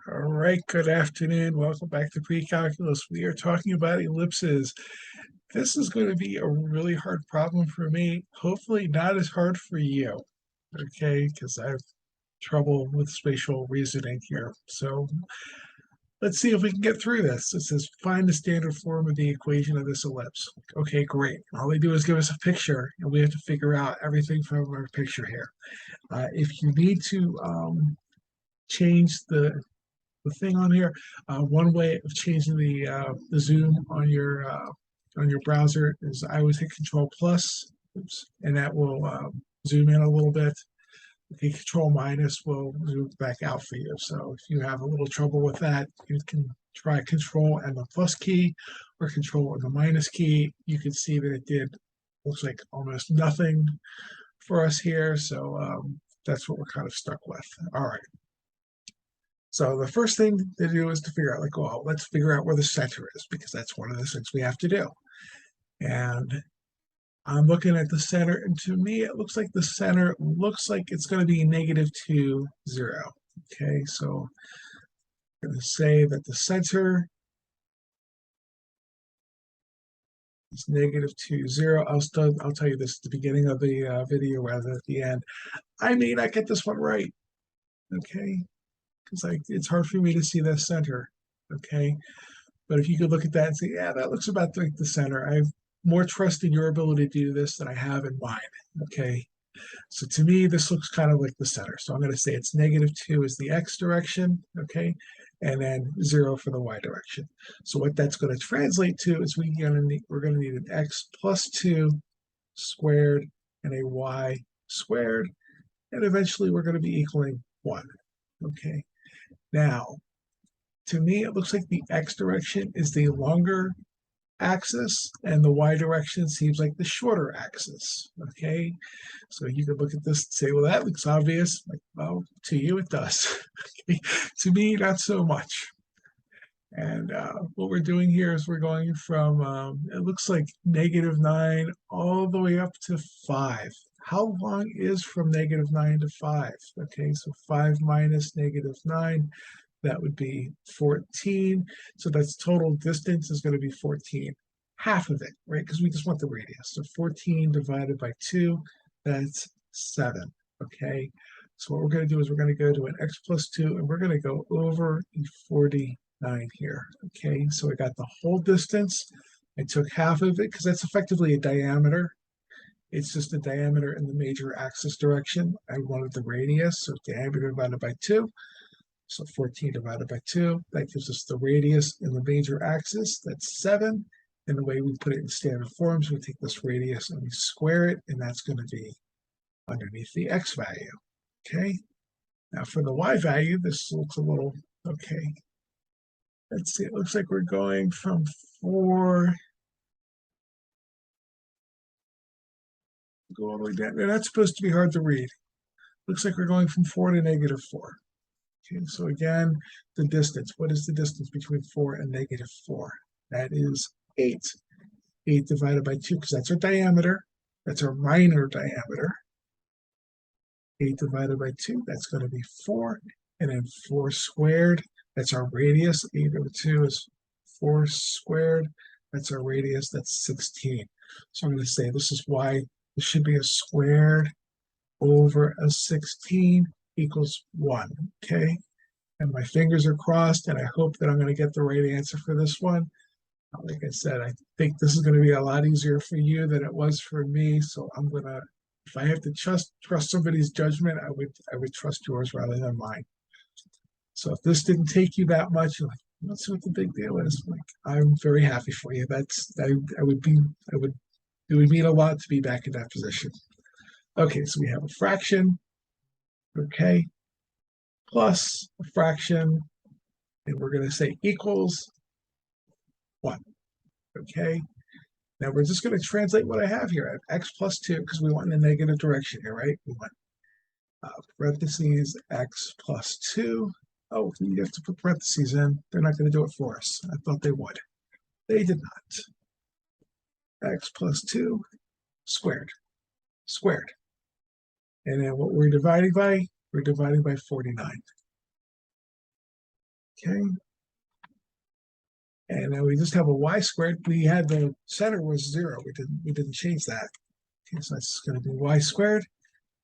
All right, good afternoon. Welcome back to Pre-Calculus. We are talking about ellipses. This is going to be a really hard problem for me. Hopefully not as hard for you, okay? Because I have trouble with spatial reasoning here. So let's see if we can get through this. It says find the standard form of the equation of this ellipse. Okay, great. All they do is give us a picture, and we have to figure out everything from our picture here. If you need to change the thing on here. One way of changing the zoom on your browser is I always hit Control plus, oops, and that will zoom in a little bit. Okay, Control minus will zoom back out for you. So if you have a little trouble with that, you can try Control and the plus key, or Control and the minus key. You can see that it did looks like almost nothing for us here. So that's what we're kind of stuck with. All right. So the first thing to do is to figure out, like, well, let's figure out where the center is, because that's one of the things we have to do. And I'm looking at the center, and to me, it looks like the center looks like it's going to be -2, 0. Okay, so I'm going to say that the center is -2, 0. I'll tell you this at the beginning of the video rather than at the end. I may not get this one right, okay, because it's hard for me to see the center, okay. But if you could look at that and say, yeah, that looks about like the center. I have more trust in your ability to do this than I have in mine. Okay. So to me, this looks kind of like the center. So I'm going to say it's -2 is the x direction. Okay. And then 0 for the y direction. So what that's going to translate to is we're going to need an x plus 2 squared and a y squared. And eventually we're going to be equaling 1. Okay. Now, to me, it looks like the x direction is the longer axis and the y direction seems like the shorter axis. Okay, so you could look at this and say, well, that looks obvious. Like, well, to you it does. Okay. To me, not so much. And what we're doing here is we're going from it looks like -9 all the way up to 5. How long is from -9 to 5? Okay, so 5 minus -9, that would be 14. So that's total distance is going to be 14. Half of it, right? Because we just want the radius. So 14 divided by 2, that's 7. Okay. So what we're going to do is we're going to go to an x plus 2, and we're going to go over 49 here. Okay. So I got the whole distance. I took half of it because that's effectively a diameter. It's just a diameter in the major axis direction. I wanted the radius, so diameter divided by 2. So 14 divided by 2, that gives us the radius in the major axis, that's 7. And the way we put it in standard forms, we take this radius and we square it, and that's going to be underneath the x value. Okay, now for the y value, this looks a little, okay. Let's see, it looks like we're going from 4, go all the way down. They're not supposed to be hard to read. Looks like we're going from 4 to -4. Okay, so again, the distance. What is the distance between 4 and -4? That is 8. 8 divided by 2, because that's our diameter. That's our minor diameter. 8 divided by 2, that's going to be 4. And then 4 squared, that's our radius. 8 over 2 is 4 squared. That's our radius. That's 16. So I'm going to say this is why this should be a squared over a 16 equals 1. Okay. And my fingers are crossed, and I hope that I'm going to get the right answer for this one. Like I said, I think this is going to be a lot easier for you than it was for me. So I'm gonna, if I have to trust somebody's judgment, I would trust yours rather than mine. So if this didn't take you that much, you're like, let's see what the big deal is. Like, I'm very happy for you. I would be, it would mean a lot to be back in that position. Okay, so we have a fraction, okay, plus a fraction, and we're going to say equals 1. Okay, now we're just going to translate what I have here. I have x plus 2 because we want in the negative direction here, right? We want parentheses x plus 2. Oh, you have to put parentheses in. They're not going to do it for us. I thought they would. They did not. X plus 2 squared. Squared. And then what we're dividing by 49. Okay. And then we just have a y squared. We had the center was 0. We didn't change that. Okay, so that's going to be y squared.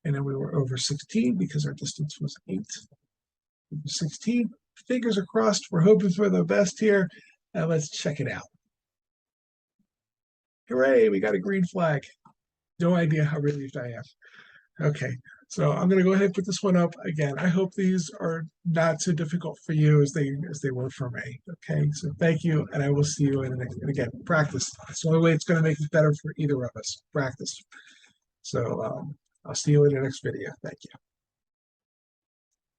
And then we were over 16 because our distance was 8 over 16. Fingers are crossed. We're hoping for the best here. Now let's check it out. Hooray, we got a green flag. No idea how relieved I am. Okay, so I'm going to go ahead and put this one up again. I hope these are not so difficult for you as they were for me. Okay, so thank you, and I will see you in the next. And again, practice. It's the only way it's going to make it better for either of us. Practice. So I'll see you in the next video. Thank you.